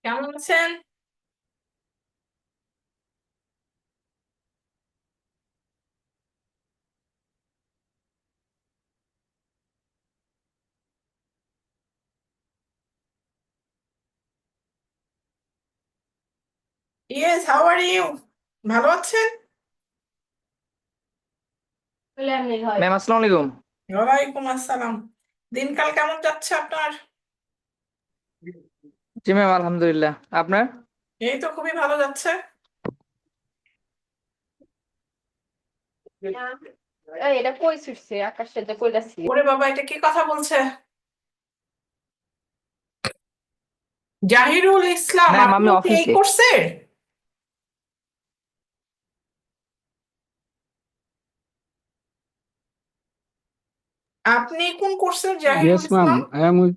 কেমন আছেন? Yes, how are you? ভালো আছেন? ম্যাম আসসালামু আলাইকুম। ওয়ালাইকুম আসসালাম। দিনকাল কেমন যাচ্ছে আপনার? জি ম্যাম আলহামদুলিল্লাহ, আপনার? এই তো খুবই ভালো যাচ্ছে। এটা কই ছুটছে আকাশের যে কইলাছি। ওরে বাবা, এটা কি কথা বলছে? জাহিরুল ইসলাম, ম্যাম আমি আপনিও কি এই অফিসে। কোর্সের? আপনি কোন কোর্সের Zahirul Yes, Islam? ma'am. I am with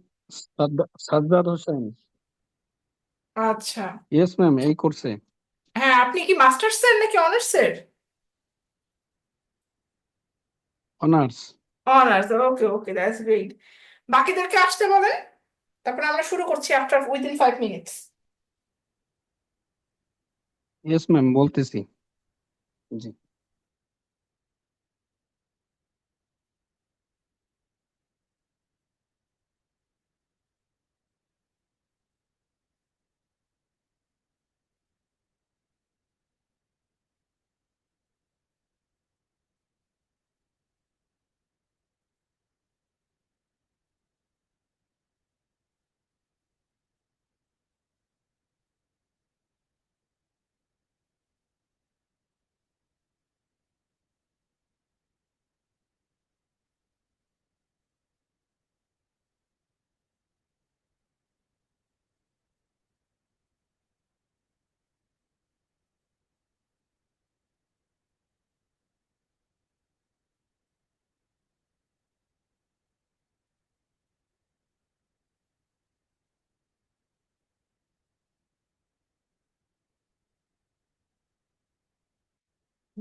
Sajjad Hossain. আচ্ছা। Yes, ma'am. এই করছে হ্যাঁ, আপনি কি মাস্টার্সের নাকি অনার্সের? Honours. Honours, okay okay, that's great. বাকিদেরকে আসতে বলেন, তারপর আমরা শুরু করছি after within 5 minutes. Yes, ma'am. বলতেছি। জি।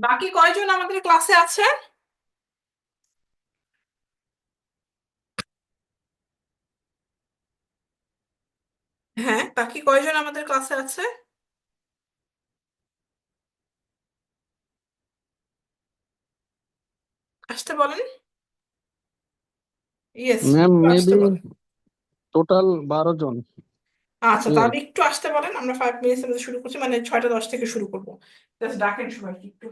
বাকি কয়জন আমাদের ক্লাসে আছে? হ্যাঁ, বাকি কয়জন আমাদের ক্লাসে আছে? আসতে বলেন। ইয়েস, ম্যাম একটু আসতে মেবি বলেন। টোটাল 12 জন। আচ্ছা, 12। তাহলে একটু আসতে বলেন, আমরা 5 মিনিটের মধ্যে শুরু করছি, মানে 6টা 10 থেকে শুরু করবো। জাস্ট ডাকেন সবাইকে একটু।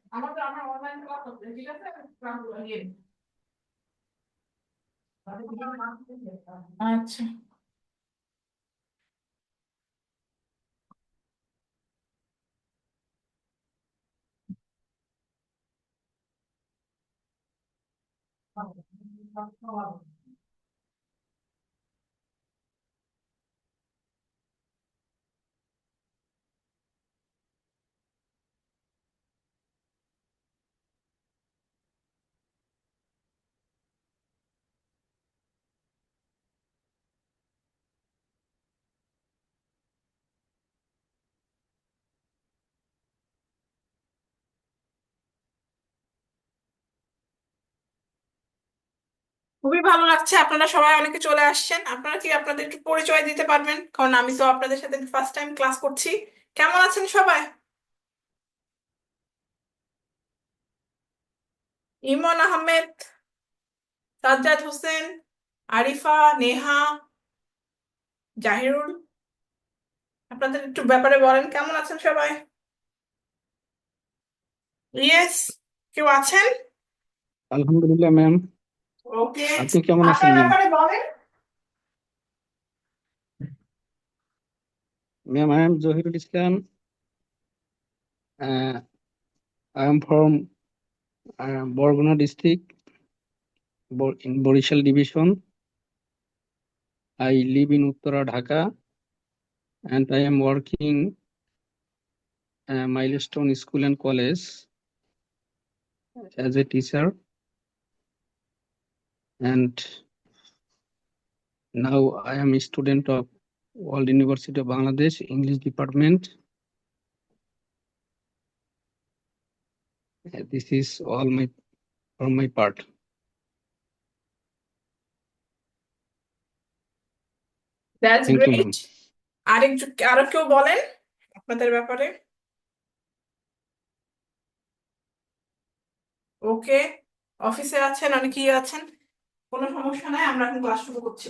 আমার অনলাইন ক্লাস হচ্ছে ঠিক আছে ক্লাসগুলো নিয়ে নিন। আচ্ছা খুবই ভালো লাগছে আপনারা সবাই অনেকে চলে আসছেন। আপনারা কি আপনাদের একটু পরিচয় দিতে পারবেন, কারণ আমি তো আপনাদের সাথে ফার্স্ট টাইম ক্লাস করছি। কেমন আছেন সবাই? ইমন আহমেদ, সাজ্জাদ হোসেন, আরিফা, নেহা, জাহিরুল, আপনাদের একটু ব্যাপারে বলেন কেমন আছেন সবাই। ইয়েস, কেউ আছেন? আলহামদুলিল্লাহ ম্যাম। ওকে, আপনি কেমন আছেন আপনার ম্যাম? ব্যাপারে বলেন। Ma'am, I am Zahirul Islam. I am from Barguna district, in Borishal division. I live in Uttara, Dhaka, and I am working Milestone School and College as a teacher. And now I am a student of World University of Bangladesh, English department. This is all from my part. That's Thank you, great. ma'am. আরো কেউ বলেন আপনাদের ব্যাপারে। ওকে, অফিসে আছেন, অনেকেই আছেন, কোনো সমস্যা নাই, আমরা এখন ক্লাস শুরু করছি।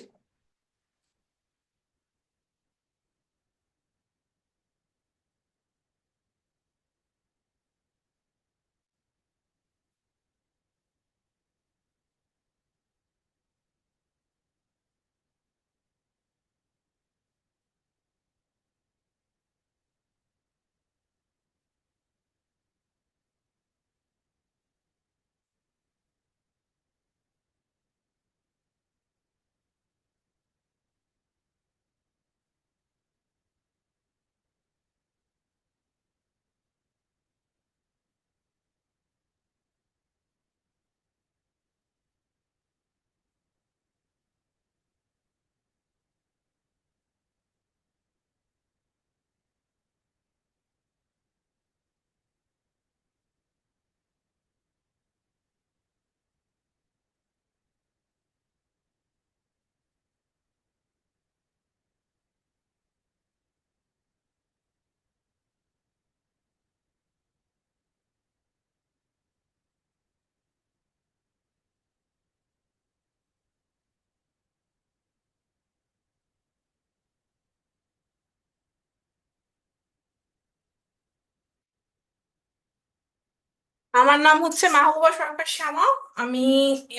আমার নাম হচ্ছে মাহবুবা সরকার শ্যামা। আমি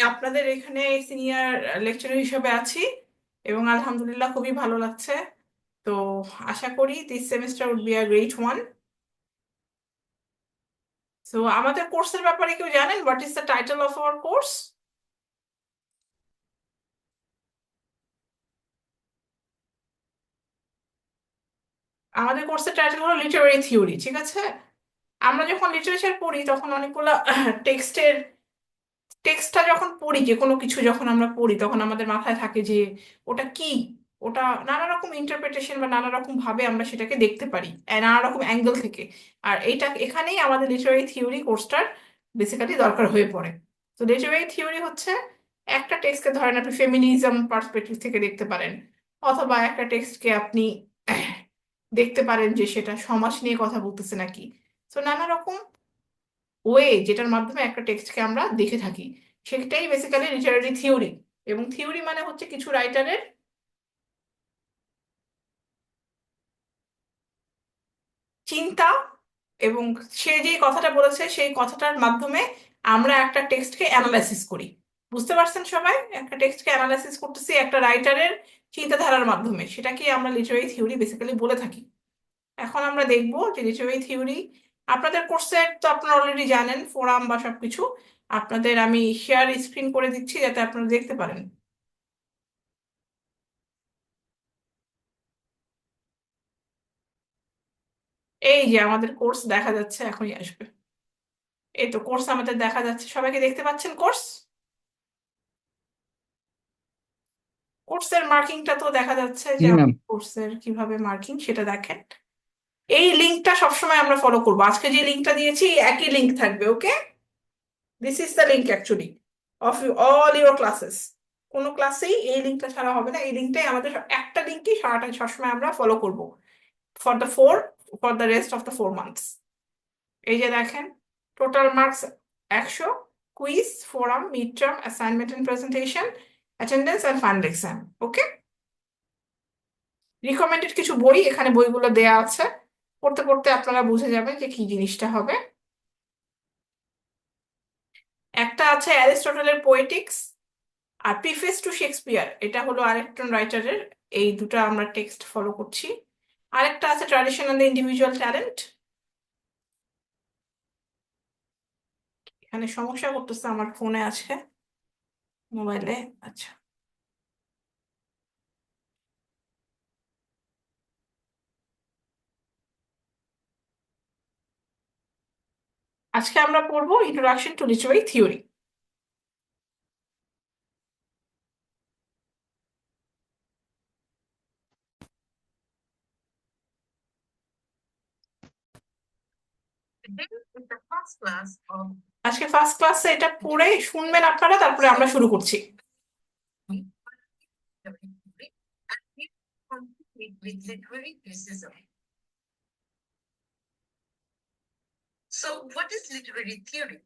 আপনাদের এখানে সিনিয়র লেকচারার হিসেবে আছি এবং আলহামদুলিল্লাহ খুবই ভালো লাগছে। তো আশা করি this semester would be a great one. তো আমাদের কোর্সের ব্যাপারে কেউ জানেন? What is the title of our course? আমাদের কোর্সের টাইটেল হলো লিটারেরি থিওরি, ঠিক আছে? আমরা যখন লিটারেচার পড়ি তখন অনেকগুলা টেক্সটটা যখন পড়ি, যে কোনো কিছু যখন আমরা পড়ি তখন আমাদের মাথায় থাকে যে ওটা কি, ওটা নানা রকম ইন্টারপ্রিটেশন বা নানা রকম ভাবে আমরা সেটাকে দেখতে পারি, নানা রকম অ্যাঙ্গেল থেকে। আর এইটা এখানেই আমাদের লিটারারি থিওরি কোর্সটার বেসিক্যালি দরকার হয়ে পড়ে। তো লিটারারি থিওরি হচ্ছে একটা টেক্সটকে ধরেন আপনি ফেমিনিজম পার্সপেক্টিভ থেকে দেখতে পারেন, অথবা একটা টেক্সটকে আপনি দেখতে পারেন যে সেটা সমাজ নিয়ে কথা বলতেছে নাকি। তো নানা রকম ওয়ে যেটার মাধ্যমে একটা টেক্সটকে আমরা দেখে থাকি, সেটাই বেসিক্যালি লিটারারি থিওরি। এবং থিওরি মানে হচ্ছে কিছু রাইটারের চিন্তা, এবং সে যে কথাটা বলেছে সেই কথাটার মাধ্যমে আমরা একটা টেক্সটকে অ্যানালাইসিস করি। বুঝতে পারছেন সবাই? একটা টেক্সটকে অ্যানালাইসিস করতেছি একটা রাইটারের চিন্তাধারার মাধ্যমে, সেটাকে আমরা লিটারারি থিওরি বেসিক্যালি বলে থাকি। এখন আমরা দেখবো যে লিটারারি থিওরি আপনাদের কোর্সে তো আপনারা অলরেডি জানেন, ফোরাম বা সবকিছু। আপনাদের আমি শেয়ার স্ক্রিন করে দিচ্ছি যাতে আপনারা দেখতে পারেন। এই যে আমাদের কোর্স দেখা যাচ্ছে, এখনই আসবে। এই তো কোর্স আমাদের দেখা যাচ্ছে, সবাইকে দেখতে পাচ্ছেন কোর্স? কোর্সের মার্কিংটা তো দেখা যাচ্ছে, যে জি ম্যাম। কোর্সের কিভাবে মার্কিং সেটা দেখেন। এই লিঙ্কটা সবসময় আমরা ফলো করবো, আজকে যে লিঙ্কটা দিয়েছি একই লিঙ্ক থাকবে। Okay, this is the link actually of all your classes. কোনো ক্লাসেই এই লিঙ্কটা ছাড়া হবে না, এই লিঙ্কটাই আমাদের একটা লিঙ্কই সারাটা সবসময় আমরা ফলো করব for the rest of the 4 months. এই যে দেখেন, total marks 100, quiz, forum, mid term, assignment and presentation, attendance and final exam. Okay, recommended কিছু বই এখানে, বইগুলো দেয়া আছে, পড়তে পড়তে আপনারা বুঝে যাবেন যে কি জিনিসটা হবে। একটা আছে অ্যারিস্টটলের পোয়েটিক্স, আর প্রিফেস টু শেক্সপিয়ার, এটা হলো আরেকজন রাইটারের। এই দুটো আমরা টেক্সট ফলো করছি। আরেকটা আছে tradition and the individual talent. এখানে সমস্যা করতেছে, আমার ফোনে আছে, মোবাইলে। আচ্ছা, আজকে আমরা পড়বো ইন্ট্রোডাকশন টু লিটারারি থিওরি। আজকে ফার্স্ট ক্লাসে এটা পড়ে শুনবেন আপনারা, তারপরে আমরা শুরু করছি। So, what is literary theory?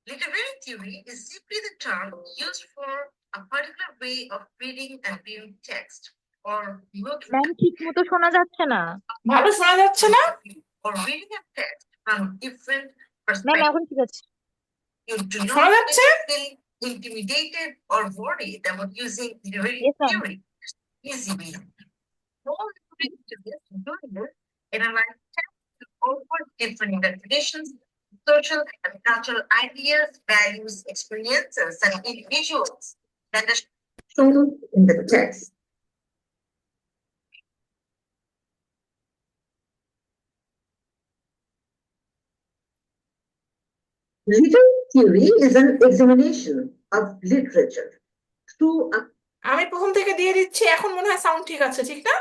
Literary theory is simply the term used for a particular way of reading and viewing text or looking ma'am ঠিক মতো শোনা যাচ্ছে না। ভালো শোনা যাচ্ছে না? or reading a text from different ma'am perspectives. এখন ঠিক আছে। You do শোনা not যাচ্ছে? feel intimidated or worried about using literary Yes, ma'am. theory easily. All literary theorists do this analyze text to offer different interpretations, social and cultural ideas, values, experiences, and individuals that are shown in the text. Literary theory is an examination of literature through a আমি প্রথম থেকে দিয়ে দিচ্ছি, এখন মনে হয় sound ঠিক আছে, ঠিক না?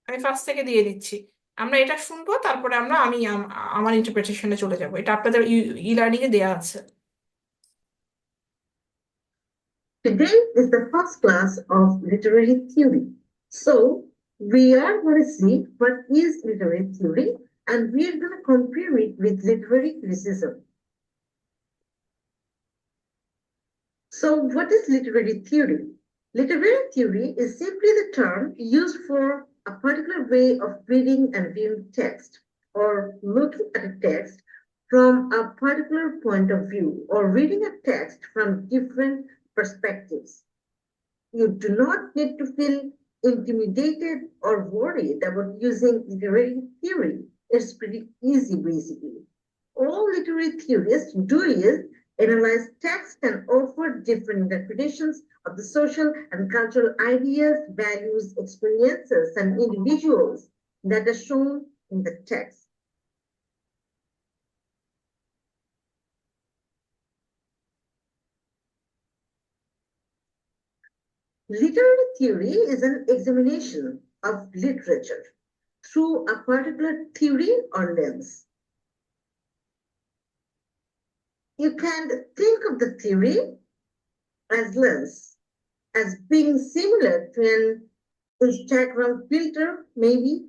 আমি ফার্স্ট থেকে দিয়ে দিচ্ছি। আমরা এটা শুনবো, তারপরে আমি আমার ইন্টারপ্রিটেশনে চলে যাব। এটা আপনাদের ই লার্নিং এ দেয়া আছে। Today is the first class of literary theory. So we are going to see what is literary theory, and we are going to compare it with literary criticism. So what is literary theory? Literary theory is simply the term used for a particular way of reading and viewing text or looking at a text from a particular point of view or reading a text from different perspectives. You do not need to feel intimidated or worried about using literary theory. It's pretty easy, basically. All literary theorists do is analyze text and offer different interpretations of the social and cultural ideas, values, experiences, and individuals that are shown in the text. Literary theory is an examination of literature through a particular theory or lens. You can think of the theory as lens as being similar to an Instagram filter, maybe.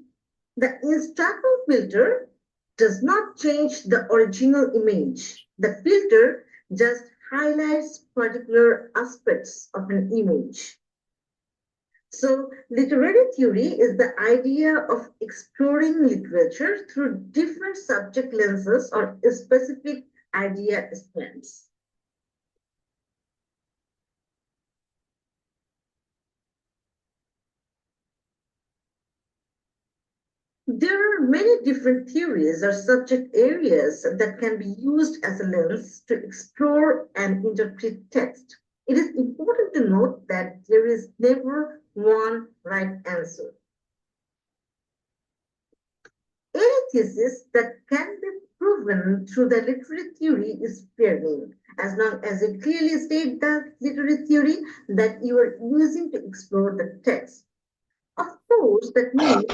The Instagram filter does not change the original image. The filter just highlights particular aspects of an image. So, literary theory is the idea of exploring literature through different subject lenses or specific idea strands. There are many different theories or subject areas that can be used as a lens to explore and interpret text. It is important to note that there is never one right answer. Any thesis that can be proven through the literary theory is fair game, as long as you clearly state the literary theory that you are using to explore the text. Of course, that means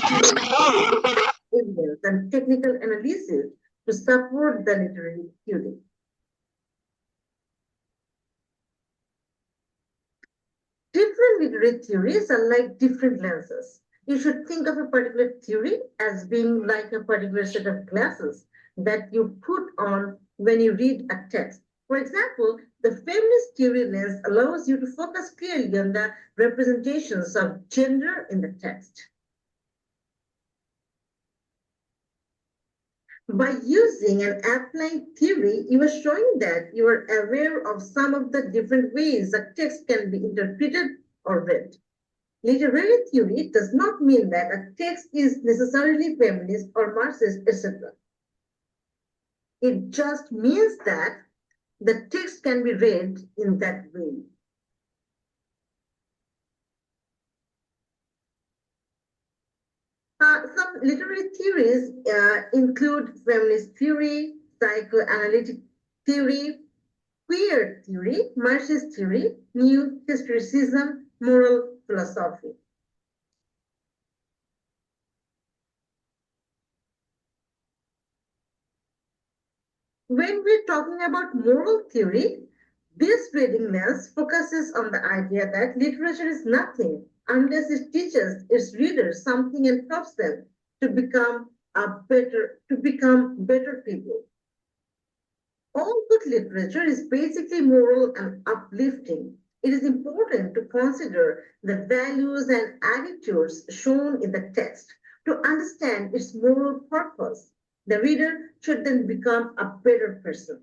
evidence and technical analysis to support the literary theory. Different literary theories are like different lenses. You should think of a particular theory as being like a particular set of glasses that you put on when you read a text. For example, the feminist theory lens allows you to focus clearly on the representations of gender in the text. By using and applying theory, you are showing that you are aware of some of the different ways a text can be interpreted or read. Literary theory does not mean that a text is necessarily feminist or Marxist, etc. It just means that the text can be read in that way. Some literary theories include feminist theory, psychoanalytic theory, queer theory, Marxist theory, new historicism, moral philosophy. When we're talking about moral theory, this reading lens focuses on the idea that literature is nothing unless it teaches its readers something and helps them to become better people. All good literature is basically moral and uplifting. It is important to consider the values and attitudes shown in the text to understand its moral purpose. The reader should then become a better person.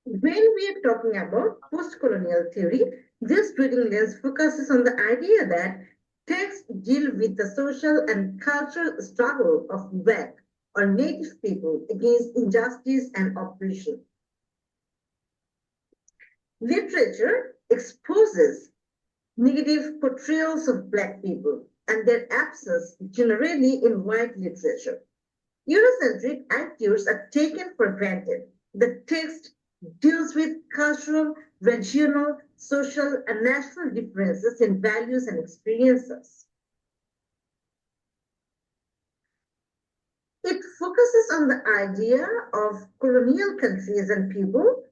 When we are talking about post-colonial theory, this reading lens focuses on the idea that texts deal with the social and cultural struggle of Black or Native people against injustice and oppression. Literature exposes negative portrayals of Black people and their absence generally in white literature. Eurocentric attitudes are taken for granted. The text deals with cultural, regional, social, and national differences in values and experiences. It focuses on the idea of colonial countries and people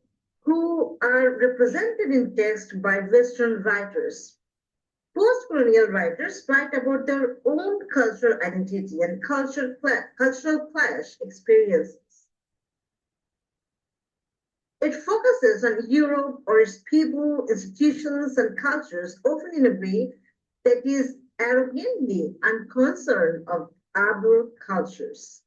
who are represented in text by Western writers. Post-colonial writers write about their own cultural identity and cultural clash experiences. It focuses on Europe or its people, institutions, and cultures, often in a way that is arrogantly unconcerned of other cultures.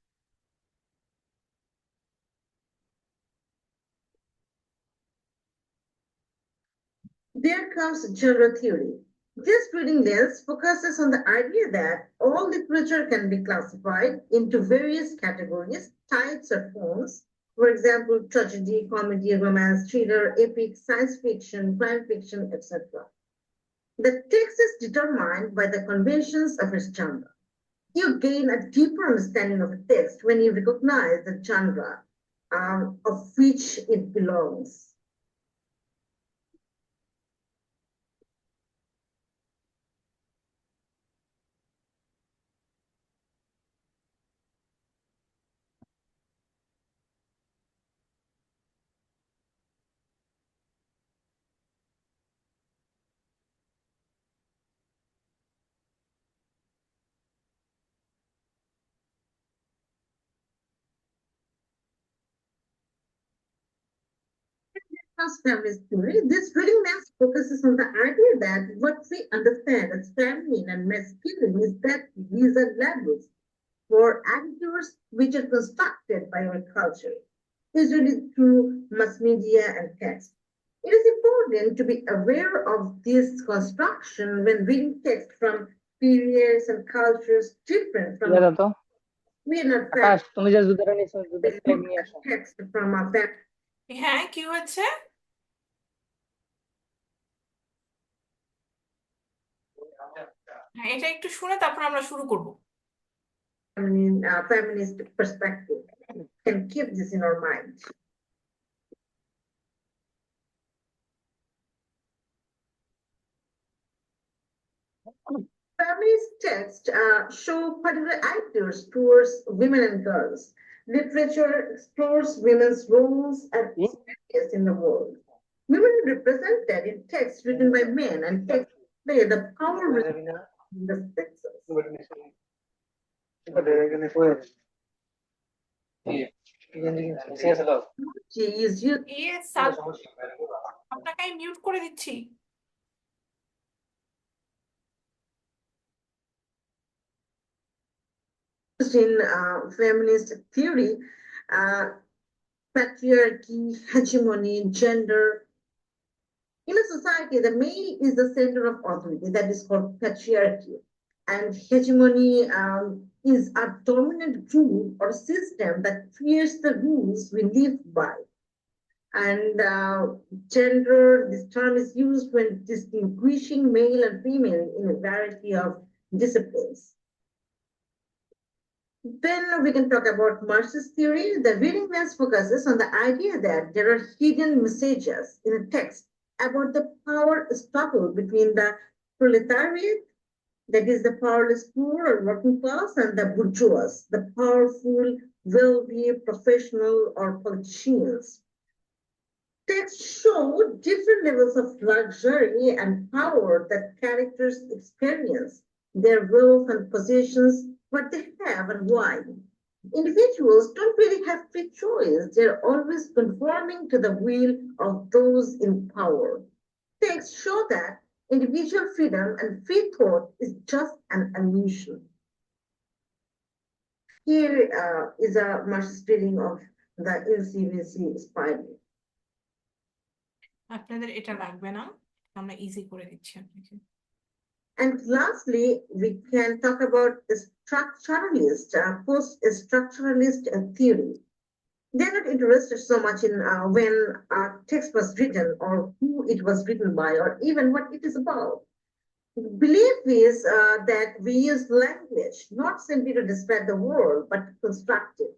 There comes genre theory. This reading lens focuses on the idea that all literature can be classified into various categories, types, or forms, For example, tragedy, comedy, romance, thriller, epic, science fiction, crime fiction, etc. The text is determined by the conventions of its genre. You gain a deeper understanding of a text when you recognize the genre of which it belongs. As feminist theory, this reading mass focuses on the idea that what we understand as feminine and masculine is that these are labels for attitudes which are constructed by our culture, usually through mass media and text. It is important to be aware of this construction when reading text from periods and cultures different ঠিক from আছে তো we are not Akash, trying তুমি যে জুতাটা নিয়েছো জুতার to bag look নিয়ে at আসো। text from our back. হ্যাঁ, কি হয়েছে? হ্যাঁ, এটা একটু শুনে তারপর আমরা শুরু করব। Feminist perspective can keep this in our mind. Feminist texts show particular attitudes towards women and girls. Literature explores women's roles and space in the world. Women are represented in texts written by men and texts play the power in the sexes. She is used sir, আপনাকে আমি mute করে দিচ্ছি। in feminist theory, patriarchy, hegemony, gender. In a society, the male is the center of authority, that is called patriarchy. And hegemony is a dominant group or system that creates the rules we live by. And gender, this term is used when distinguishing male and female in a variety of disciplines. Then we can talk about Marxist theory. The reading lens focuses on the idea that there are hidden messages in a text about the power struggle between the proletariat, that is the powerless poor or working class, and the bourgeois, the powerful, wealthy, professional, or politicians. Texts show different levels of luxury and power that characters experience, their wealth and possessions, what they have and why. Individuals don't really have free choice. They're always conforming to the will of those in power. Texts show that individual freedom and free thought is just an illusion. Here is a Marxist reading of the LCVC spiral. আপনাদের এটা লাগবে না, আমরা easy করে দিচ্ছি আপনাকে। And lastly, we can talk about structuralist, post-structuralist theory. They're not interested so much in when a text was written or who it was written by or even what it is about. The belief is that we use language not simply to describe the world, but to construct it.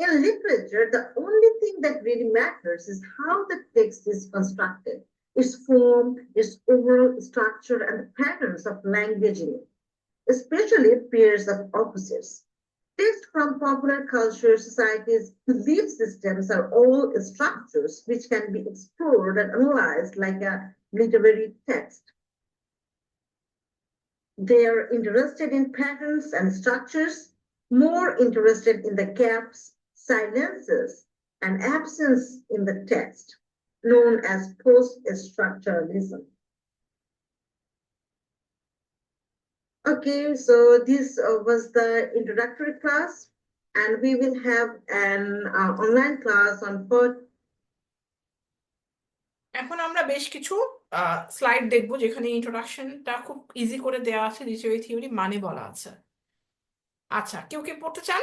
In literature, the only thing that really matters is how the text is constructed, its form, its overall structure, and the patterns of language in it, especially pairs of opposites. Text from popular culture, societies, belief systems are all structures which can be explored and analyzed like a literary text. They are interested in patterns and structures, more interested in the gaps, silences, and absence in the text, known as post-structuralism. Okay, so this was the introductory class, and we will have an online class on এখন আমরা বেশ কিছু slide দেখবো যেখানে ইন্ট্রোডাকশনটা খুব easy করে দেওয়া আছে, লিটারেরি থিওরি মানে বলা আছে। আচ্ছা, কেউ কি পড়তে চান?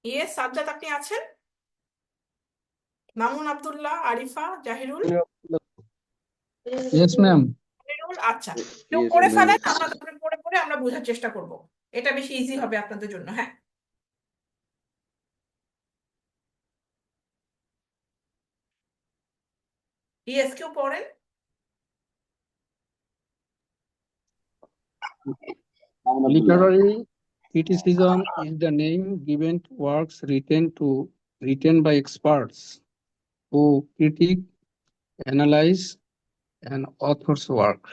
ইয়েস সাজ্জাদ, আপনি আছেন? Mamun, Abdullah, Arifa, Zahirul, Yes, ma'am. আমিরুল, আচ্ছা। কেউ পড়ে ফেলেন, আমরা তারপরে পড়ে পড়ে আমরা বোঝার চেষ্টা করব। এটা বেশি ইজি হবে আপনাদের জন্য। হ্যাঁ, ইয়েস, কেউ পড়েন। Literary criticism is the name given to works written by experts who critique, analyze an author's work.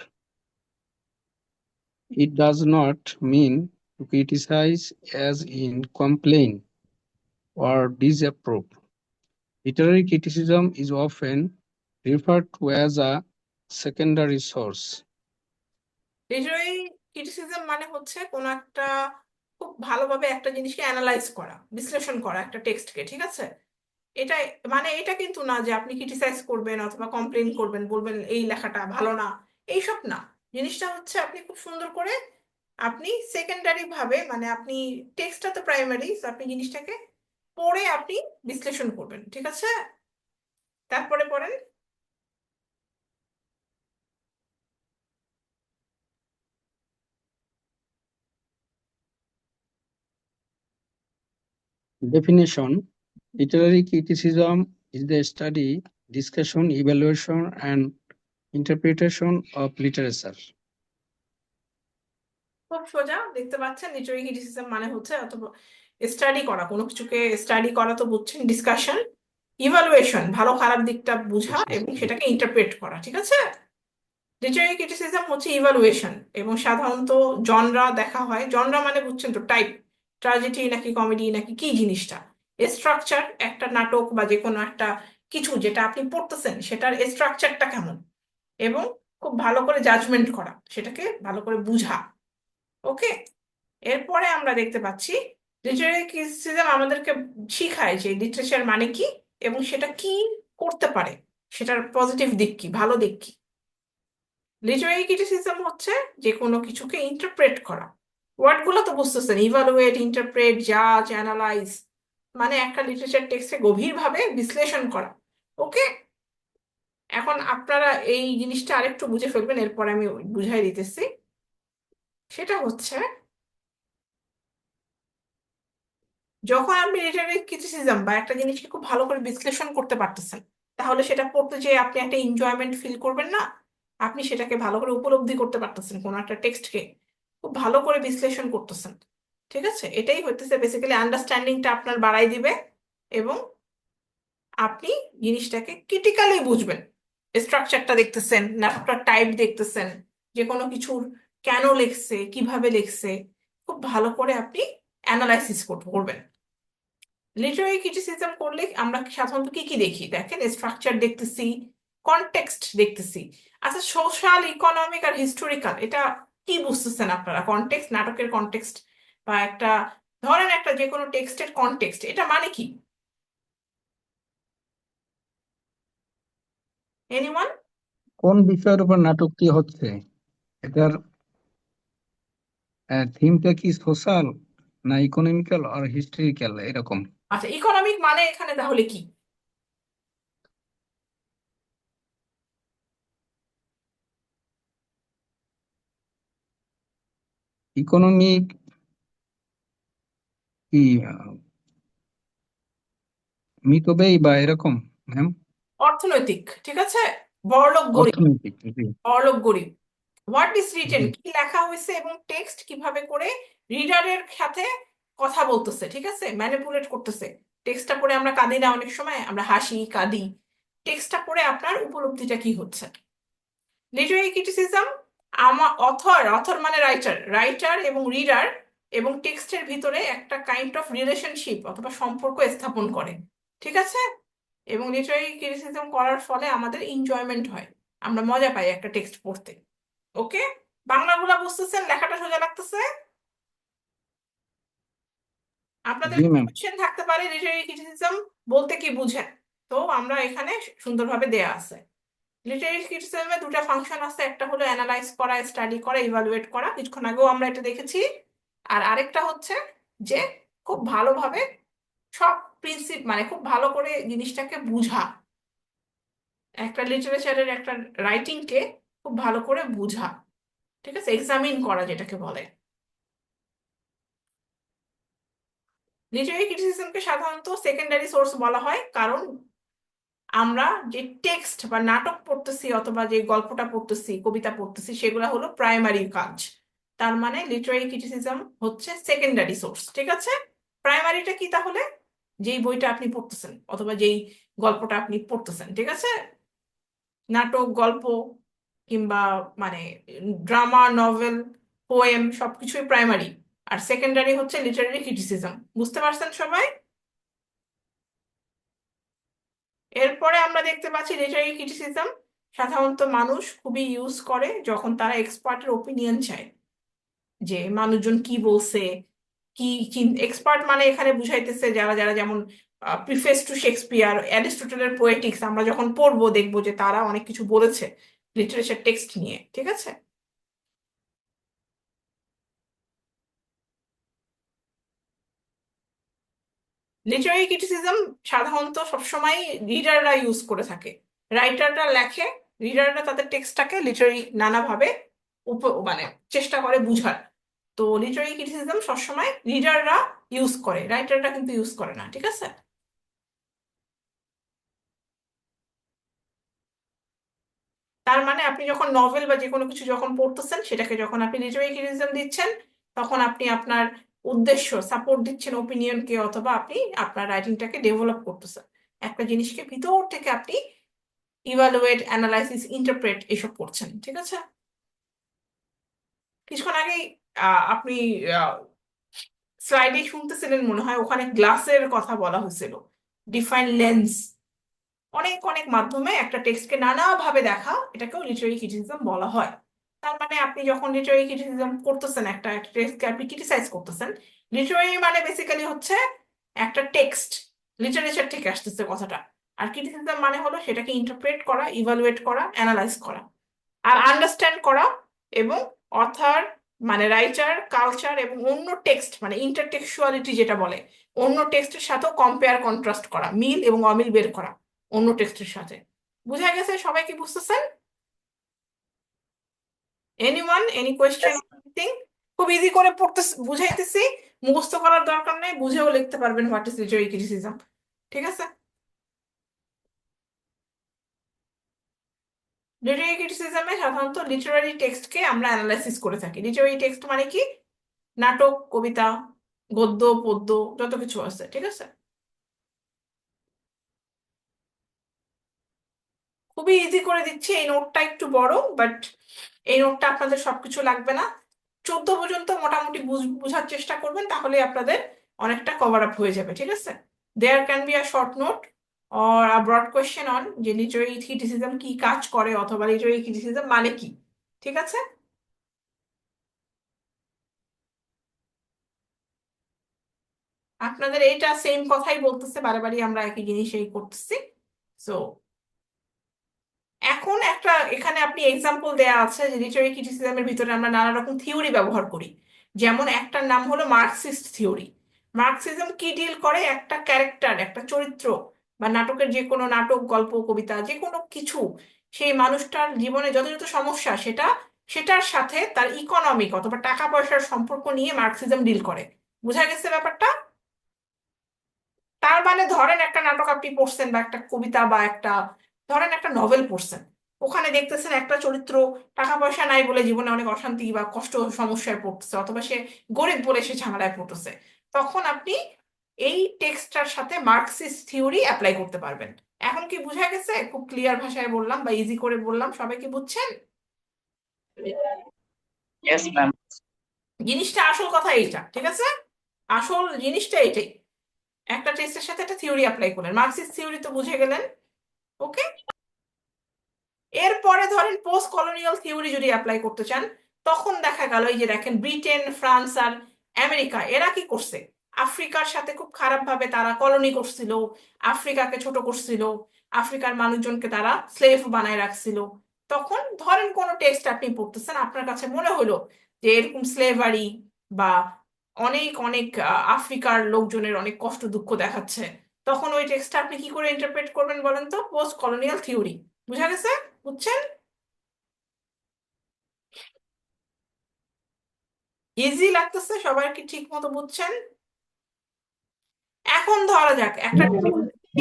It does not mean to criticize as in complain or disapprove. Literary criticism is often referred to as a secondary source. Literary criticism মানে হচ্ছে কোন একটা খুব ভালোভাবে একটা জিনিসকে analyse করা, বিশ্লেষণ করা একটা টেক্সটকে, ঠিক আছে? এটা মানে এটা কিন্তু না যে আপনি ক্রিটিসাইজ করবেন অথবা কমপ্লেন করবেন, বলবেন এই লেখাটা ভালো না, এইসব না। জিনিসটা হচ্ছে আপনি খুব সুন্দর করে আপনি সেকেন্ডারি ভাবে, মানে আপনি টেক্সটটা তো প্রাইমারি, আপনি জিনিসটাকে পড়ে আপনি বিশ্লেষণ করবেন, ঠিক আছে? তারপরে পড়েন। Definition: literary criticism is the study, discussion, evaluation, and interpretation of literature. খুব সোজা, দেখতে পাচ্ছেন। লিটারারি ক্রিটিসিজম মানে হচ্ছে অথবা স্টাডি করা, কোনো কিছুকে স্টাডি করা তো বুঝছেন, ডিসকাশন, ইভালুয়েশন, ভালো খারাপ দিকটা বোঝা এবং সেটাকে ইন্টারপ্রেট করা, ঠিক আছে? লিটারারি ক্রিটিসিজম হচ্ছে ইভালুয়েশন, এবং সাধারণত জনরা দেখা হয়। জনরা মানে বুঝছেন তো, টাইপ, ট্রাজেডি নাকি কমেডি নাকি কি জিনিসটা, স্ট্রাকচার, একটা নাটক বা যে কোনো একটা কিছু যেটা আপনি পড়তেছেন সেটার স্ট্রাকচারটা কেমন, এবং খুব ভালো করে জাজমেন্ট করা, সেটাকে ভালো করে বুঝা। ওকে, এরপরে আমরা দেখতে পাচ্ছি লিটারারি ক্রিটিসিজম আমাদেরকে শিখায় যে লিটারেচার মানে কি এবং সেটা কি করতে পারে, সেটার পজিটিভ দিক কি, ভালো দিক কি। লিটারারি ক্রিটিসিজম হচ্ছে যে কোনো কিছুকে ইন্টারপ্রেট করা। ওয়ার্ডগুলো তো বুঝতেছেন, ইভালুয়েট, ইন্টারপ্রেট, জাজ, অ্যানালাইজ, মানে একটা লিটারেচার টেক্সটে গভীরভাবে বিশ্লেষণ করা। ওকে, এখন আপনারা এই জিনিসটা আরেকটু বুঝে ফেলবেন, এরপর আমি বুঝাই দিতেছি। সেটা হচ্ছে যখন আপনি লিটারারি ক্রিটিসিজম বা একটা জিনিসকে খুব ভালো করে বিশ্লেষণ করতে পারতেছেন, তাহলে সেটা পড়তে যে আপনি একটা এনজয়মেন্ট ফিল করবেন না, আপনি সেটাকে ভালো করে উপলব্ধি করতে পারতেছেন, কোনো একটা টেক্সটকে খুব ভালো করে বিশ্লেষণ করতেছেন, ঠিক আছে? এটাই হইতেছে বেসিক্যালি আন্ডারস্ট্যান্ডিংটা আপনার বাড়াই দিবে, এবং আপনি জিনিসটাকে ক্রিটিক্যালি বুঝবেন। স্ট্রাকচারটা দেখতেছেন, নাটকটার টাইপ দেখতেছেন, যে কোনো কিছুর কেন লেখছে, কিভাবে লেখছে, খুব ভালো করে আপনি অ্যানালাইসিস করবেন। লিটারারি ক্রিটিসিজম করলে আমরা সাধারণত কি কি দেখি দেখেন, স্ট্রাকচার দেখতেছি, কনটেক্সট দেখতেছি। আচ্ছা, সোশ্যাল, ইকোনমিক আর হিস্টোরিক্যাল, এটা কি বুঝতেছেন আপনারা? কনটেক্সট, নাটকের কনটেক্সট বা একটা, ধরেন একটা যে কোনো টেক্সটের কনটেক্সট, এটা মানে কি? এনিওয়ান? কোন বিষয়ের উপর নাটকটি হচ্ছে? এটার থিমটা কি সোশ্যাল না ইকোনমিক্যাল আর হিস্ট্রিক্যাল এরকম? আচ্ছা, ইকোনমিক মানে এখানে তাহলে কি? ইকোনমিক কি মিতব্যয়ী বা এরকম ম্যাম? অর্থনৈতিক, ঠিক আছে। বড়লোক গরিব, অর্থনৈতিক, জি বড়লোক গরিব। হোয়াট ইজ রিটেন, জি। কি লেখা হয়েছে, এবং টেক্সট কিভাবে করে রিডারের সাথে কথা বলতেছে, ঠিক আছে, ম্যানিপুলেট করতেছে। টেক্সটটা পড়ে আমরা কাঁদি না, অনেক সময় আমরা হাসি কাঁদি। টেক্সটটা পড়ে আপনার উপলব্ধিটা কি হচ্ছে। লিটারারি ক্রিটিসিজম, অথর, অথর মানে রাইটার, রাইটার এবং রিডার এবং টেক্সটের ভিতরে একটা কাইন্ড অফ রিলেশনশিপ অথবা সম্পর্ক স্থাপন করে, ঠিক আছে? এবং লিটারারি ক্রিটিসিজম করার ফলে আমাদের এনজয়মেন্ট হয়, আমরা মজা পাই একটা টেক্সট পড়তে। ওকে, বাংলাগুলা বুঝতেছেন? লেখাটা সোজা লাগতেছে? আপনাদের জি ম্যাম। কোশ্চেন থাকতে পারে লিটারারি ক্রিটিসিজম বলতে কি বুঝেন, তো আমরা এখানে সুন্দরভাবে দেয়া আছে। লিটারারি ক্রিটিসিজমে দুটা ফাংশন আছে, একটা হলো অ্যানালাইজ করা, স্টাডি করা, ইভালুয়েট করা, কিছুক্ষণ আগেও আমরা এটা দেখেছি। আর আরেকটা হচ্ছে যে খুব ভালোভাবে সব মানে খুব ভালো করে জিনিসটাকে বুঝা, একটা লিটারেচারের একটা রাইটিংকে খুব ভালো করে বুঝা, ঠিক আছে, এক্সামিন করা যেটাকে বলে। লিটারেরি ক্রিটিসিজমকে সাধারণত সেকেন্ডারি সোর্স বলা হয়, কারণ আমরা যে টেক্সট বা নাটক পড়তেছি অথবা যে গল্পটা পড়তেছি, কবিতা পড়তেছি, সেগুলো হলো প্রাইমারি কাজ। তার মানে লিটারেরি ক্রিটিসিজম হচ্ছে সেকেন্ডারি সোর্স, ঠিক আছে। প্রাইমারিটা কি তাহলে? যেই বইটা আপনি পড়তেছেন অথবা যেই গল্পটা আপনি পড়তেছেন, ঠিক আছে, নাটক, গল্প কিংবা মানে ড্রামা, নভেল, পোয়েম সবকিছুই প্রাইমারি। আর সেকেন্ডারি হচ্ছে লিটারেরি ক্রিটিসিজম। বুঝতে পারছেন সবাই? এরপরে আমরা দেখতে পাচ্ছি লিটারেরি ক্রিটিসিজম সাধারণত মানুষ খুবই ইউজ করে যখন তারা এক্সপার্টের ওপিনিয়ন চায়, যে মানুষজন কি বলছে, কি এক্সপার্ট মানে এখানে বুঝাইতেছে যারা যারা যেমন প্রিফেস টু শেক্সপিয়ার, অ্যারিস্টটলের পোয়েটিক্স আমরা যখন পড়বো দেখবো যে তারা অনেক কিছু বলেছে লিটারেচার টেক্সট নিয়ে, ঠিক আছে। লিটারারি ক্রিটিসিজম সাধারণত সবসময় রিডাররা ইউজ করে থাকে। রাইটাররা লেখে, রিডাররা তাদের টেক্সটটাকে লিটারারি নানাভাবে মানে চেষ্টা করে বুঝার। তো লিটারারি ক্রিটিসিজম সবসময় রিডাররা ইউজ করে, রাইটাররা কিন্তু ইউজ করে না, ঠিক আছে। তার মানে আপনি যখন নভেল বা যে কোনো কিছু যখন পড়তেছেন, সেটাকে যখন আপনি লিটারারি ক্রিটিসিজম দিচ্ছেন, তখন আপনি আপনার উদ্দেশ্য সাপোর্ট দিচ্ছেন ওপিনিয়নকে, অথবা আপনি আপনার রাইটিংটাকে ডেভেলপ করতেছেন। একটা জিনিসকে ভিতর থেকে আপনি ইভালুয়েট, অ্যানালাইসিস, ইন্টারপ্রেট এসব করছেন, ঠিক আছে। কিছুক্ষণ আগেই আপনি স্লাইডে শুনতেছিলেন মনে হয়, ওখানে গ্লাসের কথা বলা হয়েছিল, ডিফাইন লেন্স। অনেক অনেক মাধ্যমে একটা টেক্সটকে নানাভাবে দেখা, এটাকেও লিটারারি ক্রিটিসিজম বলা হয়। তার মানে আপনি যখন লিটারারি ক্রিটিসিজম করতেছেন, একটা টেক্সটকে আপনি ক্রিটিসাইজ করতেছেন। লিটারারি মানে বেসিক্যালি হচ্ছে একটা টেক্সট, লিটারেচার থেকে আসতেছে কথাটা। আর ক্রিটিসিজম মানে হলো সেটাকে ইন্টারপ্রেট করা, ইভালুয়েট করা, অ্যানালাইজ করা, আর আন্ডারস্ট্যান্ড করা, এবং অথার মানে রাইটার, কালচার এবং অন্য টেক্সট মানে ইন্টারটেক্সচুয়ালিটি যেটা বলে, অন্য টেক্সটের সাথেও কম্পেয়ার, কন্ট্রাস্ট করা, মিল এবং অমিল বের করা অন্য টেক্সটের সাথে। বুঝা গেছে? সবাই কি বুঝতেছেন? Anyone, any question? খুব ইজি করে পড়তে বুঝাইতেছি, মুখস্থ করার দরকার নেই, বুঝেও লিখতে পারবেন হোয়াট ইজ লিটারারি ক্রিটিসিজম, ঠিক আছে। লিটারারি ক্রিটিসিজমে সাধারণত লিটারারি টেক্সটকে আমরা অ্যানালাইসিস করে থাকি। লিটারারি টেক্সট মানে কি? নাটক, কবিতা, গদ্য, পদ্য, যত কিছু আছে, ঠিক আছে। খুবই ইজি করে দিচ্ছি, এই নোটটা একটু বড়, বাট এই নোটটা আপনাদের সবকিছু লাগবে না। 14 পর্যন্ত মোটামুটি বুঝার চেষ্টা করবেন, তাহলে আপনাদের অনেকটা কভার আপ হয়ে যাবে, ঠিক আছে। There can be a short note or a broad question on যে লিটারারি ক্রিটিসিজম কি কাজ করে, অথবা লিটারারি ক্রিটিসিজম মানে কি, ঠিক আছে। আপনাদের এইটা সেম কথাই বলতেছে, বারে বারে আমরা একই জিনিসই করতেছি। সো এখন একটা এখানে আপনি এক্সাম্পল দেয়া আছে যে লিটারারি ক্রিটিসিজমের ভিতরে আমরা নানা রকম থিওরি ব্যবহার করি। যেমন একটার নাম হলো মার্কসিস্ট থিওরি। মার্কসিজম কি ডিল করে? একটা ক্যারেক্টার, একটা চরিত্র বা নাটকের যে কোনো নাটক, গল্প, কবিতা, যে কোনো কিছু, সেই মানুষটার জীবনে যত যত সমস্যা, সেটার সাথে তার ইকোনমিক অথবা টাকা পয়সার সম্পর্ক নিয়ে মার্কসিজম ডিল করে। বুঝা গেছে ব্যাপারটা? তার মানে ধরেন একটা নাটক আপনি পড়ছেন, বা একটা কবিতা, বা ধরেন একটা নভেল পড়ছেন, ওখানে দেখতেছেন একটা চরিত্র টাকা পয়সা নাই বলে জীবনে অনেক অশান্তি বা কষ্ট, সমস্যায় পড়তেছে, অথবা সে গরিব বলে সে ঝামেলায় পড়তেছে। তখন আপনি এই টেক্সটটার সাথে মার্কসিস্ট থিওরি অ্যাপ্লাই করতে পারবেন। এখন কি বুঝা গেছে? খুব ক্লিয়ার ভাষায় বললাম বা ইজি করে বললাম, সবাই কি বুঝছেন? Yes ma'am. জিনিসটা আসল কথা এইটা, ঠিক আছে। আসল জিনিসটা এটাই, একটা টেক্সটের সাথে একটা থিওরি অ্যাপ্লাই করলেন, মার্কসিস্ট থিওরি তো বুঝে গেলেন। ওকে। এরপরে ধরেন পোস্ট কলোনিয়াল থিওরি যদি অ্যাপ্লাই করতে চান, তখন দেখা গেল এই যে দেখেন ব্রিটেন, ফ্রান্স আর আমেরিকা, এরা কি করছে? আফ্রিকার সাথে খুব খারাপ ভাবে তারা কলোনি করছিল, আফ্রিকাকে ছোট করছিল, আফ্রিকার মানুষজনকে তারা স্লেভ বানায় রাখছিল। তখন ধরেন কোন টেক্সট আপনি পড়তেছেন, আপনার কাছে মনে হলো যে এরকম স্লেভারি বা অনেক অনেক আফ্রিকার লোকজনের অনেক কষ্ট দুঃখ দেখাচ্ছে, তখন ওই টেক্সটটা আপনি কি করে ইন্টারপ্রেট করবেন বলেন তো? Post colonial theory. বুঝা গেছে? বুঝছেন? ইজি লাগতেছে? সবাই কি ঠিক মতো বুঝছেন? এখন ধরা যাক একটা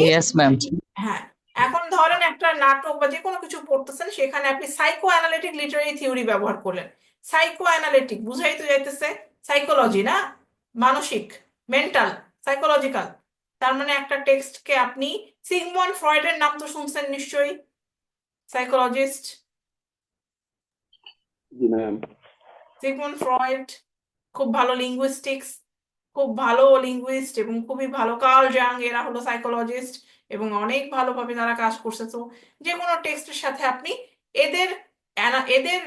ইয়েস ম্যাম। হ্যাঁ, এখন ধরেন একটা নাটক বা যে কোনো কিছু পড়তেছেন, সেখানে আপনি সাইকো অ্যানালিটিক লিটারারি থিওরি ব্যবহার করলেন। সাইকো অ্যানালিটিক বুঝাই তো যাইতেছে সাইকোলজি না, মানসিক, মেন্টাল, সাইকোলজিক্যাল। তার মানে একটা টেক্সটকে আপনি সিগমন্ড ফ্রয়েডের নাম তো শুনছেন নিশ্চয়ই, সাইকোলজিস্ট জি ম্যাম। সিগমন্ড ফ্রয়েড, খুব ভালো লিঙ্গুইস্টিক্স, খুব ভালো লিঙ্গুইস্ট এবং খুবই ভালো কার্ল জাং, এরা হলো সাইকোলজিস্ট এবং অনেক ভালোভাবে তারা কাজ করছে। তো যে কোনো টেক্সটের সাথে আপনি এদের এদের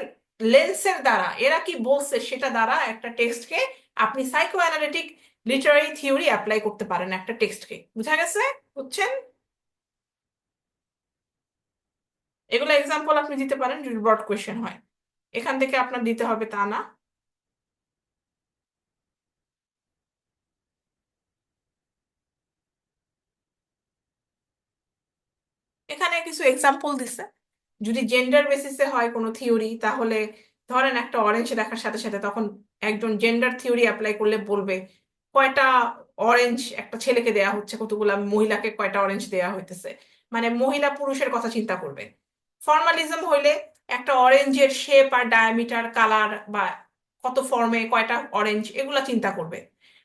লেন্সের দ্বারা এরা কি বলছে সেটা দ্বারা একটা টেক্সটকে আপনি psycho analytic Literary theory apply করতে পারেন একটা টেক্সটকে। বুঝা গেছে? বুঝছেন? এগুলো এক্সাম্পল আপনি দিতে পারেন যদি ব্রড কোয়েশ্চেন হয়, এখান থেকে আপনার দিতে হবে তা না। এখানে কিছু এক্সাম্পল দিছে। যদি জেন্ডার বেসিসে হয় কোনো থিওরি, তাহলে ধরেন একটা অরেঞ্জ দেখার সাথে সাথে তখন একজন জেন্ডার থিওরি অ্যাপ্লাই করলে বলবে কয়টা অরেঞ্জ একটা ছেলেকে দেয়া হচ্ছে, কতগুলা মহিলাকে কয়টা অরেঞ্জ দেয়া হইতেছে, মানে মহিলা পুরুষের কথা চিন্তা করবে। ফর্মালিজম হইলে একটা অরেঞ্জের শেপ আর ডায়ামিটার, কালার বা কত ফর্মে কয়টা অরেঞ্জ, এগুলা চিন্তা করবে।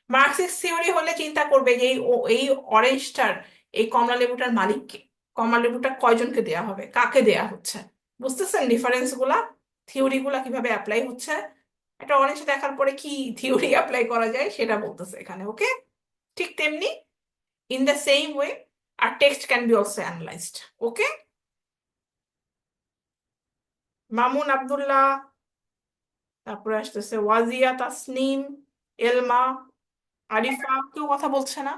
মার্কসিস্ট থিওরি হলে চিন্তা করবে যে এই অরেঞ্জটার, এই কমলা লেবুটার মালিককে, কমলা লেবুটা কয়জনকে দেয়া হবে, কাকে দেয়া হচ্ছে। বুঝতেছেন ডিফারেন্স গুলা, থিওরি গুলা কিভাবে অ্যাপ্লাই হচ্ছে? একটা অরেঞ্জ দেখার পরে কি থিওরি অ্যাপ্লাই করা যায় সেটা বলতেছে এখানে। ওকে, ঠিক তেমনি ইন দ্য সেম ওয়ে আর text can be also analysed. Okay, Mamun Abdullah, তারপরে আসতেছে ওয়াজিয়া তাসনিম, এলমা, আরিফা, কেউ কথা বলছে না?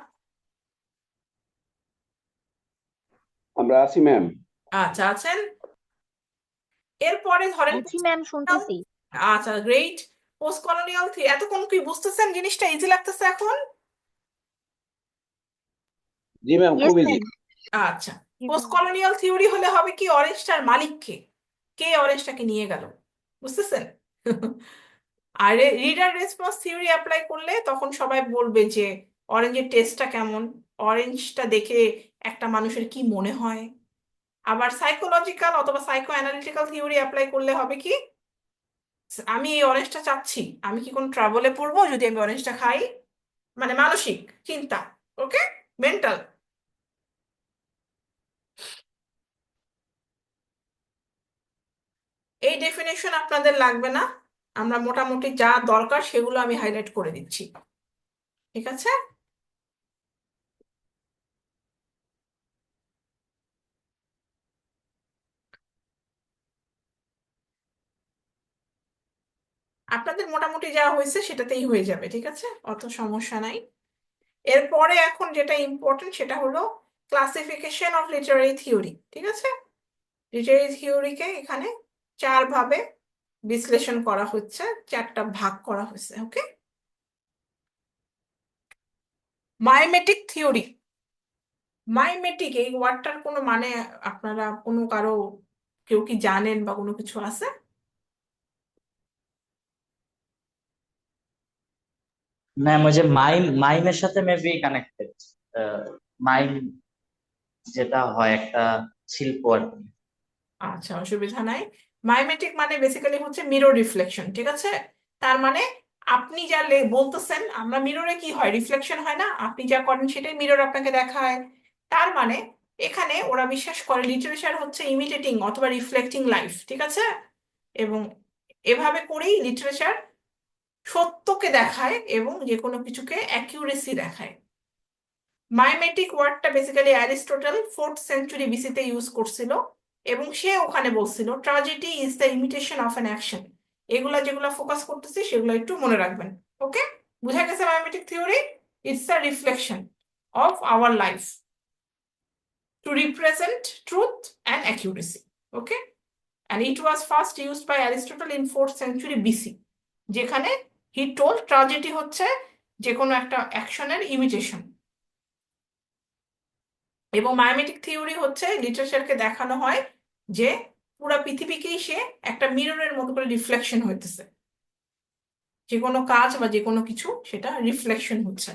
আমরা আছি ম্যাম। আচ্ছা, আছেন। এরপরে ধরেন জি ম্যাম, শুনতেছি। আচ্ছা, গ্রেট। পোস্ট কলোনিয়াল এতক্ষণ কি বুঝতেছেন? জিনিসটা ইজি লাগতেছে এখন? জি ম্যাম, ইয়েস খুব ইজি। ম্যাম। আচ্ছা, পোস্ট কলোনিয়াল থিওরি হলে হবে কি, অরেঞ্জটার মালিক কে, কে অরেঞ্জটাকে নিয়ে গেল। বুঝতেছেন? আর রিডার রেসপন্স থিওরি অ্যাপ্লাই করলে তখন সবাই বলবে যে অরেঞ্জের টেস্টটা কেমন, অরেঞ্জটা দেখে একটা মানুষের কি মনে হয়। আবার সাইকোলজিক্যাল অথবা সাইকো অ্যানালিটিক্যাল থিওরি অ্যাপ্লাই করলে হবে কি, আমি এই অরেঞ্জটা চাচ্ছি, আমি কি কোনো ট্রাবলে পড়বো যদি আমি অরেঞ্জটা খাই, মানে মানসিক চিন্তা। ওকে, মেন্টাল। এই ডেফিনেশন আপনাদের লাগবে না, আমরা মোটামুটি যা দরকার সেগুলো আমি হাইলাইট করে দিচ্ছি। ঠিক আছে? আপনাদের মোটামুটি যা হয়েছে সেটাতেই হয়ে যাবে, ঠিক আছে, অত সমস্যা নাই। এরপরে এখন যেটা ইম্পর্টেন্ট সেটা হলো ক্লাসিফিকেশন অফ লিটারারি থিওরি। ঠিক আছে, লিটারারি থিওরিকে এখানে চার ভাবে বিশ্লেষণ করা হচ্ছে, চারটা ভাগ করা হয়েছে। ওকে, মাইমেটিক থিওরি। মাইমেটিক এই ওয়ার্ডটার কোনো মানে আপনারা কোনো কারো কেউ কি জানেন বা কোনো কিছু আছে? ম্যাম ওই যে মাইমের সাথে মেবি কানেক্টেড। মাইম যেটা হয় একটা শিল্প আর কি। আচ্ছা, অসুবিধা নাই। মাইমেটিক মানে বেসিক্যালি হচ্ছে মিরর রিফ্লেকশন। ঠিক আছে, তার মানে আপনি যা বলতেছেন, আমরা মিররে কি হয়, রিফ্লেকশন হয় না, আপনি যা করেন সেটাই মিরর আপনাকে দেখায়। তার মানে এখানে ওরা বিশ্বাস করে লিটারেচার হচ্ছে ইমিটেটিং অথবা রিফ্লেক্টিং লাইফ। ঠিক আছে, এবং এভাবে করেই লিটারেচার সত্যকে দেখায় এবং যে কোনো কিছুকে অ্যাকিউরেসি দেখায়। মাইমেটিক ওয়ার্ডটা বেসিক্যালি অ্যারিস্টটল 4th সেঞ্চুরি বিসিতে ইউজ করছিল এবং সে ওখানে বলছিল tragedy is the imitation of an action. এগুলা যেগুলা ফোকাস করতেছি সেগুলো একটু মনে রাখবেন। ওকে, বুঝা গেছে? Mimetic theory it's a reflection of our life to represent truth and accuracy. Okay, and it was first used by Aristotle in 4th century BC, যেখানে he told tragedy হচ্ছে যে কোনো একটা অ্যাকশনের ইমিটেশন। এবং মাইমেটিক থিওরি হচ্ছে লিটারেচারকে দেখানো হয় যে পুরা পৃথিবীকেই সে একটা মিররের মতো করে রিফ্লেকশন হইতেছে, যে কোনো কাজ বা যে কোনো কিছু সেটা রিফ্লেকশন হচ্ছে।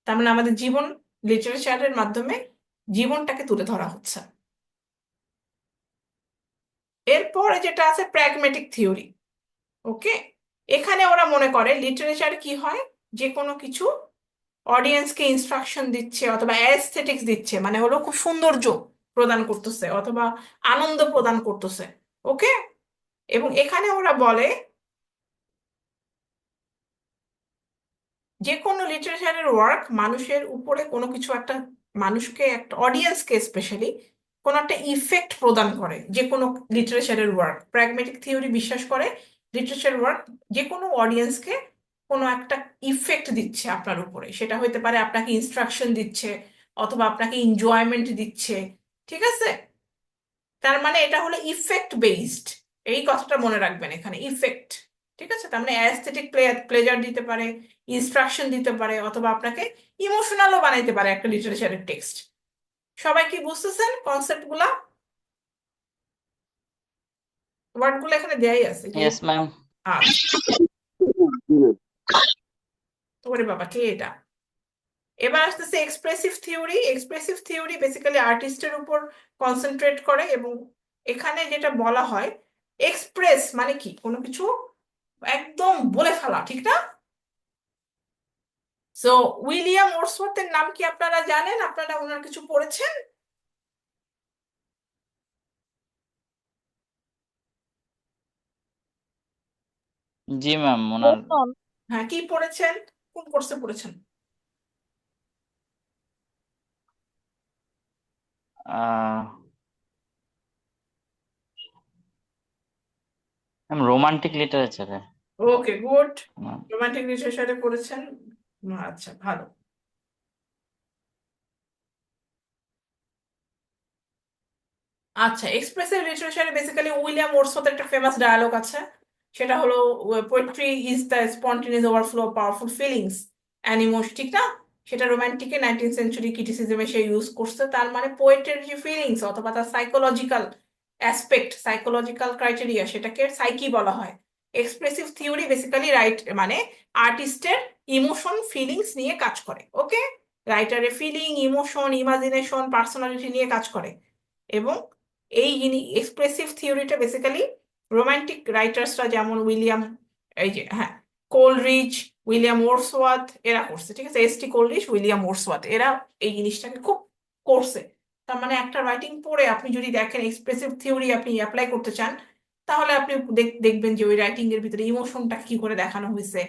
তার মানে আমাদের জীবন লিটারেচারের মাধ্যমে জীবনটাকে তুলে ধরা হচ্ছে। এরপরে যেটা আছে প্র্যাগম্যাটিক থিওরি। ওকে, এখানে ওরা মনে করে লিটারেচার কি হয়, যে কোনো কিছু অডিয়েন্সকে ইনস্ট্রাকশন দিচ্ছে অথবা অ্যাস্থেটিক্স দিচ্ছে, মানে হলো খুব সৌন্দর্য প্রদান করতেছে অথবা আনন্দ প্রদান করতেছে। ওকে, এবং এখানে ওরা বলে যে কোনো লিটারেচারের ওয়ার্ক মানুষের উপরে কোনো কিছু একটা, মানুষকে একটা অডিয়েন্সকে স্পেশালি কোনো একটা ইফেক্ট প্রদান করে। যে কোনো লিটারেচারের ওয়ার্ক, প্র্যাগম্যাটিক থিওরি বিশ্বাস করে লিটারেচার ওয়ার্ক যে কোনো অডিয়েন্সকে কোনো একটা ইফেক্ট দিচ্ছে আপনার উপরে। সেটা হতে পারে আপনাকে ইনস্ট্রাকশন দিচ্ছে অথবা আপনাকে এনজয়মেন্ট দিচ্ছে। ঠিক আছে, তার মানে এটা হলো ইফেক্ট বেসড। এই কথাটা মনে রাখবেন এখানে, ইফেক্ট। ঠিক আছে, তার মানে অ্যাস্থেটিক প্লেজার দিতে পারে, ইনস্ট্রাকশন দিতে পারে, অথবা আপনাকে ইমোশনালও বানাইতে পারে একটা লিটারেচারের টেক্সট। সবাই কি বুঝতেছেন কনসেপ্ট গুলা? ওয়ার্ড গুলো এখানে দেয়াই আছে কি? Yes ma'am. আচ্ছা, জি ম্যাম। ওরে বাবা কে এটা? এবার আসতেছে expressive theory. Expressive theory basically আর্টিস্টের উপর কনসেন্ট্রেট করে, এবং এখানে যেটা বলা হয় এক্সপ্রেস মানে কি, কোনো কিছু একদম বলে ফেলা, ঠিক না? সো উইলিয়াম ওয়ার্ডসওয়ার্থের নাম কি আপনারা জানেন? আপনারা ওনার কিছু পড়েছেন? জি ম্যাম, ওনার বলুন। হ্যাঁ, কি পড়েছেন? কোন কোর্সে পড়েছেন? রোমান্টিক লিটারেচারে। ওকে, গুড। রোমান্টিক লিটারেচারে পড়েছেন। আচ্ছা, ভালো। আচ্ছা, এক্সপ্রেসিভ লিটারেচারে বেসিক্যালি উইলিয়াম ওয়ার্ডসওয়ার্থের একটা ফেমাস ডায়ালগ আছে, সেটা হলো poetry is the spontaneous overflow of powerful feelings and emotion, ঠিক না? সেটা রোম্যান্টিকে 19th সেঞ্চুরি ক্রিটিসিজমে সে ইউজ করছে। তার মানে পোয়েটের যে ফিলিংস অথবা তার সাইকোলজিক্যাল অ্যাসপেক্ট, সাইকোলজিক্যাল ক্রাইটেরিয়া, সেটাকে সাইকি বলা হয়। এক্সপ্রেসিভ থিওরি বেসিক্যালি রাইট মানে আর্টিস্টের ইমোশন ফিলিংস নিয়ে কাজ করে। ওকে, রাইটারের ফিলিং, ইমোশন, ইমাজিনেশন, পার্সোনালিটি নিয়ে কাজ করে। এবং এই এক্সপ্রেসিভ থিওরিটা বেসিক্যালি রোমান্টিক রাইটার্সরা যেমন উইলিয়াম, এই যে হ্যাঁ, কোলরিজ, উইলিয়াম ওয়ার্ডসওয়ার্থ এরা করছে। ঠিক আছে, S T Coleridge, William Wordsworth এরা এই জিনিসটাকে খুব করছে। তার মানে একটা রাইটিং পড়ে আপনি যদি দেখেন এক্সপ্রেসিভ থিওরি আপনি অ্যাপ্লাই করতে চান, তাহলে আপনি দেখবেন যে ওই রাইটিং এর ভিতরে ইমোশনটা কি করে দেখানো হয়েছে,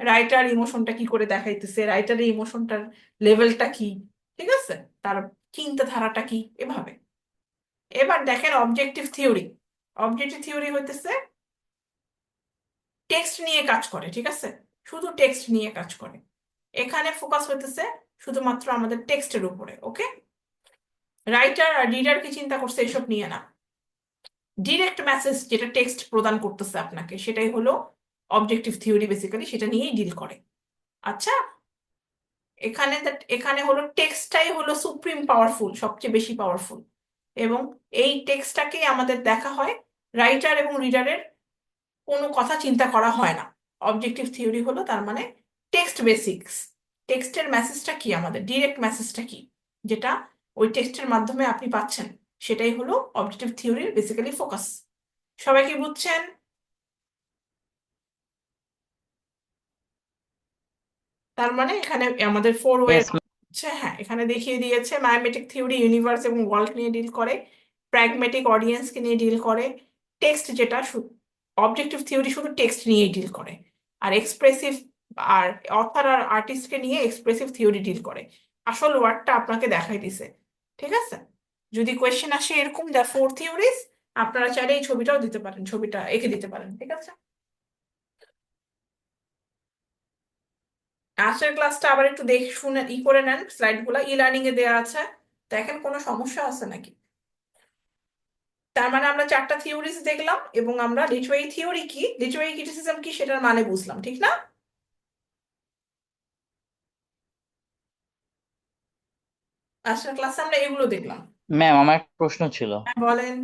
রাইটার ইমোশনটা কি করে দেখাইতেছে, রাইটারের ইমোশনটার লেভেলটা কি, ঠিক আছে, তার চিন্তাধারাটা কি, এভাবে। এবার দেখেন অবজেক্টিভ থিওরি। অবজেক্টিভ থিওরি হইতেছে টেক্সট নিয়ে কাজ করে। ঠিক আছে, শুধু টেক্সট নিয়ে কাজ করে। এখানে ফোকাস হইতেছে শুধুমাত্র আমাদের টেক্সটের উপরে। ওকে, রাইটার আর রিডার কি চিন্তা করছে এসব নিয়ে না, ডিরেক্ট মেসেজ যেটা টেক্সট প্রদান করতেছে আপনাকে, সেটাই হলো অবজেক্টিভ থিওরি, বেসিক্যালি সেটা নিয়েই ডিল করে। আচ্ছা, এখানে এখানে হলো টেক্সটটাই হলো সুপ্রিম পাওয়ারফুল, সবচেয়ে বেশি পাওয়ারফুল, এবং এই টেক্সটটাকেই আমাদের দেখা হয়। রাইটার এবং রিডারের কোনো কথা চিন্তা করা হয় না। অবজেক্টিভ থিওরি হলো তার মানে টেক্সট বেসিক্স, টেক্সটের মেসেজটা কি, আমাদের ডিরেক্ট মেসেজটা কি, যেটা ওই টেক্সটের মাধ্যমে আপনি পাচ্ছেন, সেটাই হলো অবজেক্টিভ থিওরির বেসিক্যালি ফোকাস। সবাই কি বুঝছেন? তার মানে এখানে আমাদের ফোর ওয়ে ইয়েস হচ্ছে, হ্যাঁ এখানে দেখিয়ে দিয়েছে। মাইমেটিক থিওরি ইউনিভার্স এবং ওয়ার্ল্ড নিয়ে ডিল করে, প্র্যাগমেটিক অডিয়েন্সকে নিয়ে ডিল করে, টেক্সট যেটা অবজেক্টিভ থিওরি শুধু টেক্সট নিয়েই ডিল করে, আর এক্সপ্রেসিভ আর অথার আর আর্টিস্টকে নিয়ে এক্সপ্রেসিভ থিওরি ডিল করে। আসল ওয়ার্ডটা আপনাকে দেখাই দিছে। ঠিক আছে, যদি কোয়েশ্চেন আসে এরকম দ্য ফোর থিওরিজ, আপনারা চাইলে এই ছবিটাও দিতে পারেন, ছবিটা এঁকে দিতে পারেন। ঠিক আছে, আজকের ক্লাসটা আবার একটু দেখে শুনে করে নেন, স্লাইড গুলা ই লার্নিং এ দেওয়া আছে, দেখেন কোনো সমস্যা আছে নাকি। তার মানে আমরা 4টা থিওরিজ দেখলাম, এবং আমরা লিটারেরি থিওরি কি, লিটারেরি ক্রিটিসিজম কি সেটার মানে বুঝলাম, ঠিক না? আজকের ক্লাসে আমরা এগুলো দেখলাম। ম্যাম আমার একটা প্রশ্ন ছিল। হ্যাঁ, বলেন।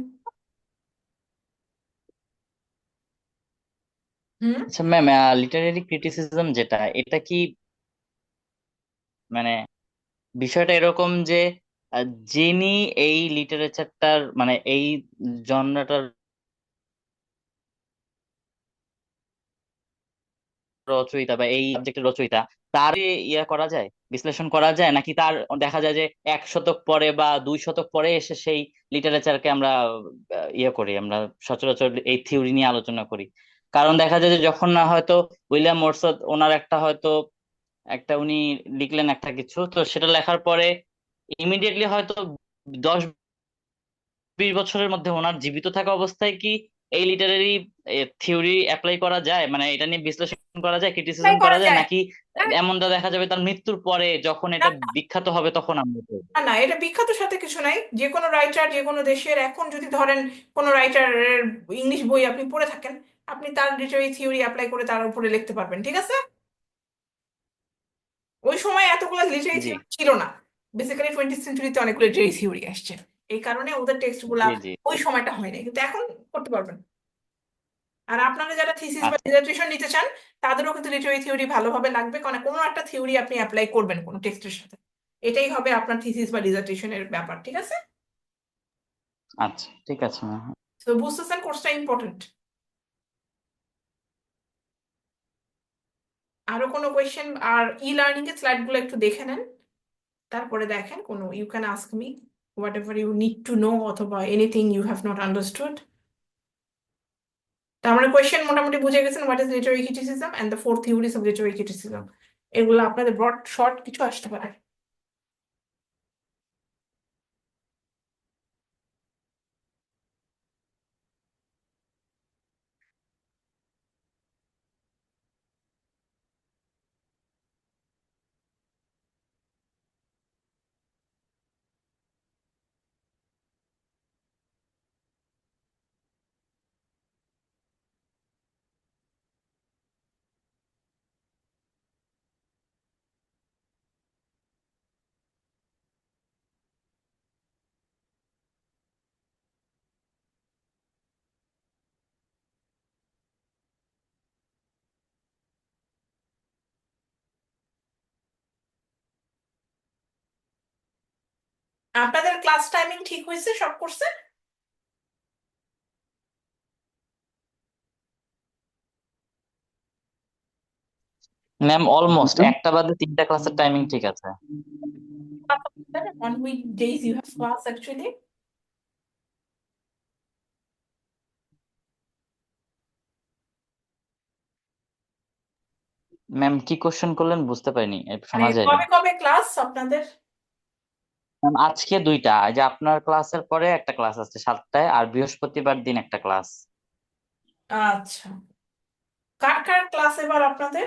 হুম। আচ্ছা ম্যাম, লিটারেরি ক্রিটিসিজম যেটা, এটা কি মানে বিষয়টা এরকম যে যিনি এই লিটারেচারটার মানে এই জনরাটার রচয়িতা বা এই সাবজেক্টের রচয়িতা, তার ইয়া করা যায়, বিশ্লেষণ করা যায়, নাকি তার দেখা যায় যে 1 শতক পরে বা 2 শতক পরে এসে সেই লিটারেচারকে আমরা ইয়ে করি, আমরা সচরাচর এই থিওরি নিয়ে আলোচনা করি? কারণ দেখা যায় যে যখন না হয়তো উইলিয়াম মরসদ ওনার একটা হয়তো একটা উনি লিখলেন একটা কিছু, তো সেটা লেখার পরে ইমিডিয়েটলি হয়তো 10-20 বছরের মধ্যে ওনার জীবিত থাকা অবস্থায় কি এই লিটারেরি থিওরি অ্যাপ্লাই করা যায়, মানে এটা নিয়ে বিশ্লেষণ করা যায়, তাই ক্রিটিসিজম করা করা যায়, যায়। নাকি হ্যাঁ, এমনটা দেখা যাবে তার মৃত্যুর পরে যখন না, এটা বিখ্যাত হবে তখন আমরা করবো? না, না, এটা বিখ্যাত সাথে কিছু নাই। যে কোনো রাইটার, যে কোনো দেশের, এখন যদি ধরেন কোনো রাইটারের ইংলিশ বই আপনি পড়ে থাকেন, আপনি তার লিটারি থিওরি অ্যাপ্লাই করে তার উপরে লিখতে পারবেন, ঠিক আছে? ওই সময় এতগুলো লিটারি জি থিওরি ছিল না। বেসিক্যালি 20th সেঞ্চুরিতে অনেকগুলো লিটারি থিওরি আসছে, এই কারণে ওদের টেক্সট গুলা জি জি। ওই সময়টা হয় নাই, কিন্তু এখন করতে পারবেন। আর আপনারা যারা থিসিস বা আচ্ছা ডিসার্টেশন নিতে চান, তাদেরও কিন্তু লিটারি থিওরি ভালোভাবে লাগবে, কারণ কোনো একটা থিওরি আপনি অ্যাপ্লাই করবেন কোনো টেক্সটের সাথে। এটাই হবে আপনার থিসিস বা ডিসার্টেশনের ব্যাপার, ঠিক আছে? আচ্ছা, ঠিক আছে ম্যাম। তো বুঝতেছেন কোর্সটা ইম্পর্টেন্ট। আরো কোনো কোয়েশ্চেন? আর ই লার্নিং এর স্লাইড গুলো একটু দেখে নেন, তারপরে দেখেন কোনো, you can ask me whatever you need to know, অথবা anything you have not understood. তার মানে কোয়েশ্চেন মোটামুটি বুঝে গেছেন, what is literary criticism and the four theories of literary criticism. এগুলো আপনাদের ব্রড শর্ট কিছু আসতে পারে। আপনাদের ক্লাস টাইমিং ঠিক হয়েছে সব কোর্সে? ম্যাম অলমোস্ট একটা বাদে 3টা ক্লাসের টাইমিং ঠিক আছে। On which days you have class actually? Ma'am কি কোশ্চেন করলেন বুঝতে পারিনি, মানে শোনা যায়নি। কবে কবে ক্লাস আপনাদের? ম্যাম আজকে 2টা, এই যে আপনার ক্লাসের পরে একটা ক্লাস আছে 7টায়, আর বৃহস্পতিবার দিন একটা ক্লাস। আচ্ছা, কার কার ক্লাস এবার আপনাদের?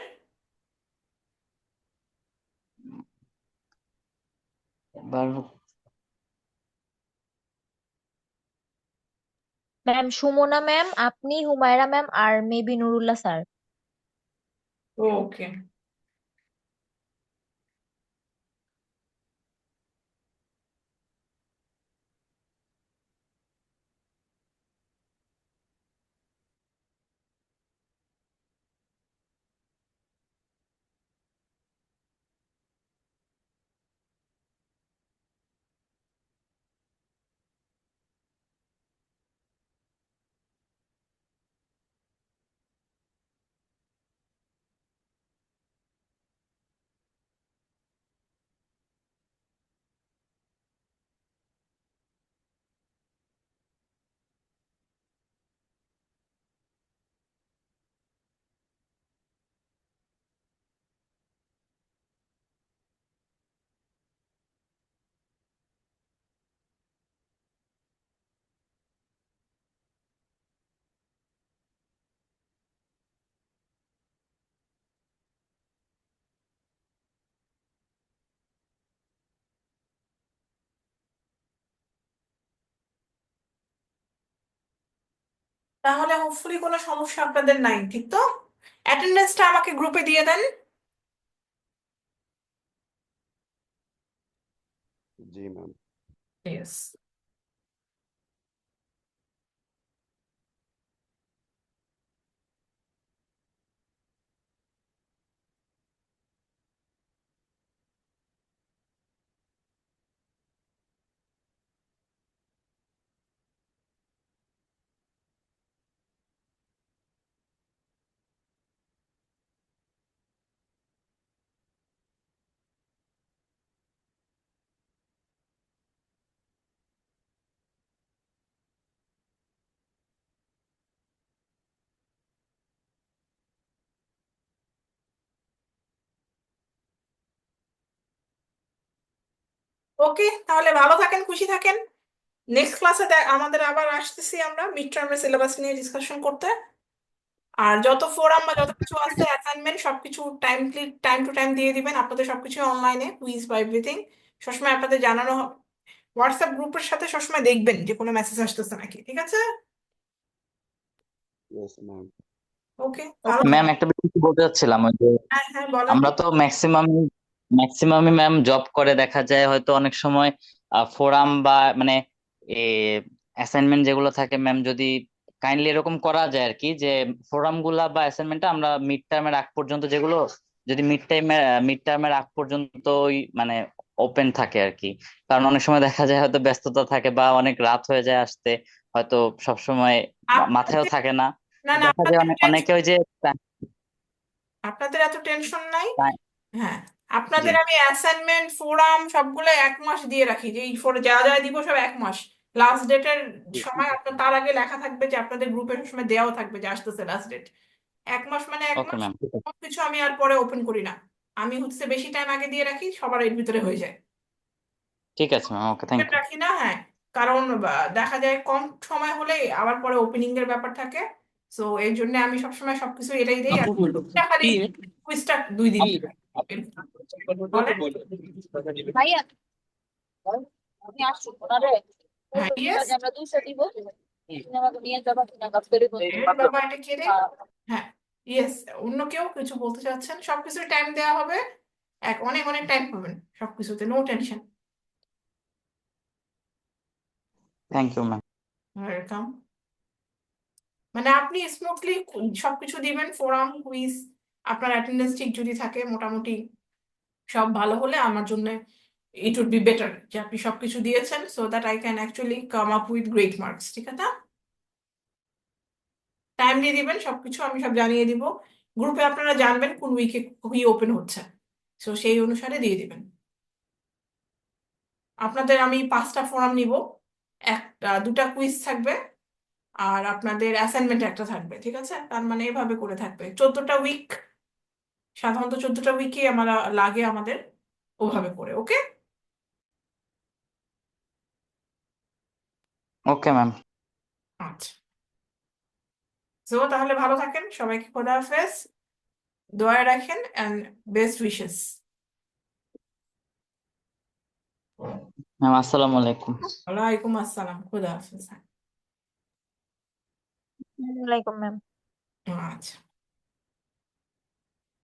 এবার ম্যাম সুমনা ম্যাম, আপনি, হুমায়রা ম্যাম, আর মেবি নুরুল্লাহ স্যার। ওকে। তাহলে হোপফুলি কোনো সমস্যা আপনাদের নাই, ঠিক তো? অ্যাটেন্ডেন্সটা আমাকে গ্রুপে দিয়ে দেন। জি ম্যাম। ইয়েস। ওকে, তাহলে ভালো থাকেন, খুশি থাকেন। নেক্সট ক্লাসে আমাদের আবার আসতেছি আমরা মিড টার্মের সিলেবাস নিয়ে ডিসকাশন করতে। আর যত ফোরাম বা যত কিছু আছে অ্যাসাইনমেন্ট সবকিছু টাইম টু টাইম দিয়ে দিবেন। আপনাদের সবকিছু অনলাইনে, কুইজ বা এভরিথিং সবসময় আপনাদের জানানো হবে। হোয়াটসঅ্যাপ গ্রুপের সাথে সবসময় দেখবেন যে কোনো মেসেজ আসতেছে নাকি, ঠিক আছে? Yes ma'am. ওকে, ভালো ম্যাম থাকবেন। একটা বিষয় কি বলতে চাচ্ছিলাম, ওই যে হ্যাঁ হ্যাঁ, বলেন। আমরা তো ম্যাক্সিমামই ম্যাম জব করে, দেখা যায় হয়তো অনেক সময় ফোরাম বা মানে অ্যাসাইনমেন্ট যেগুলো থাকে ম্যাম, যদি কাইন্ডলি এরকম করা যায় আর কি, যে ফোরাম গুলা বা অ্যাসাইনমেন্টটা আমরা মিড টার্মের আগ পর্যন্ত, যেগুলো যদি মিড টার্মের আগ পর্যন্ত মানে ওপেন থাকে আর কি। কারণ অনেক সময় দেখা যায় হয়তো ব্যস্ততা থাকে বা অনেক রাত হয়ে যায় আসতে, হয়তো সব সময় মাথায়ও আপনাদের, থাকে না। না না, দেখা যায় অনেকে ওই যে আপনাদের এত টেনশন নাই। টা- হ্যাঁ, জি আপনাদের আমি অ্যাসাইনমেন্ট ফোরাম সবগুলো 1 মাস দিয়ে রাখি, যে এই যা যা দিব সব 1 মাস। লাস্ট ডেটের সময় আপনার তার আগে লেখা থাকবে, যে আপনাদের গ্রুপে সময় দেওয়াও থাকবে যে আসতেছে লাস্ট ডেট। 1 মাস মানে এক ওকে মাস ম্যাম। কোনো কিছু আমি আর পরে ওপেন করি না। আমি হচ্ছে বেশি টাইম আগে দিয়ে রাখি, সবার এর ভিতরে হয়ে যায়। ঠিক আছে ম্যাম, ওকে, থ্যাংক ইউ। রাখি না, হ্যাঁ। কারণ দেখা যায় কম সময় হলে আবার পরে ওপেনিং এর ব্যাপার থাকে। সো এই জন্য আমি সবসময় সবকিছু এটাই দেই। আর খালি কুইজটা 2 দিন বলেন। ভাইয়া আপনি আসছেন ওনারে হ্যাঁ, বলবেন ইয়েস। যে আমরা 200 দিব তুমি আমাকে নিয়ে যাবা কিনা কাজ করে বাবা, এটা কে রে? হ্যাঁ, ইয়েস। অন্য কেউ কিছু বলতে চাচ্ছেন? সবকিছু টাইম দেওয়া হবে, অনেক অনেক টাইম পাবেন সবকিছুতে, no tension. Thank you ma'am. Welcome. মানে আপনি স্মুথলি সবকিছু দিবেন, ফোরাম কুইজ, আপনার অ্যাটেন্ডেন্স ঠিক যদি থাকে মোটামুটি সব ভালো হলে আমার জন্য ইট উড বি বেটার যে আপনি সবকিছু দিয়েছেন, so that I can actually come up with great marks, ঠিক আছে? টাইম দিয়ে দিবেন, সবকিছু আমি সব জানিয়ে দিব। গ্রুপে আপনারা জানবেন কোন উইকে কি ওপেন হচ্ছে, সো সেই অনুসারে দিয়ে দিবেন। আপনাদের আমি 5টা ফোরাম নিব, দুটা কুইজ থাকবে, আর আপনাদের অ্যাসাইনমেন্ট একটা থাকবে, ঠিক আছে? তার মানে এভাবে করে থাকবে 14টা উইক। সাধারণত 14টা উইকে আমরা লাগে আমাদের, ওভাবে করে। ওকে, ওকে ম্যাম। আচ্ছা। তো তাহলে ভালো থাকেন, সবাইকে খোদা হাফেজ, দোয়ায় রাখেন, অ্যান্ড বেস্ট উইশেস। ম্যাম আসসালামু আলাইকুম। ওয়ালাইকুম আসসালাম, খোদা হাফেজ। ওয়ালাইকুম ম্যাম। আচ্ছা।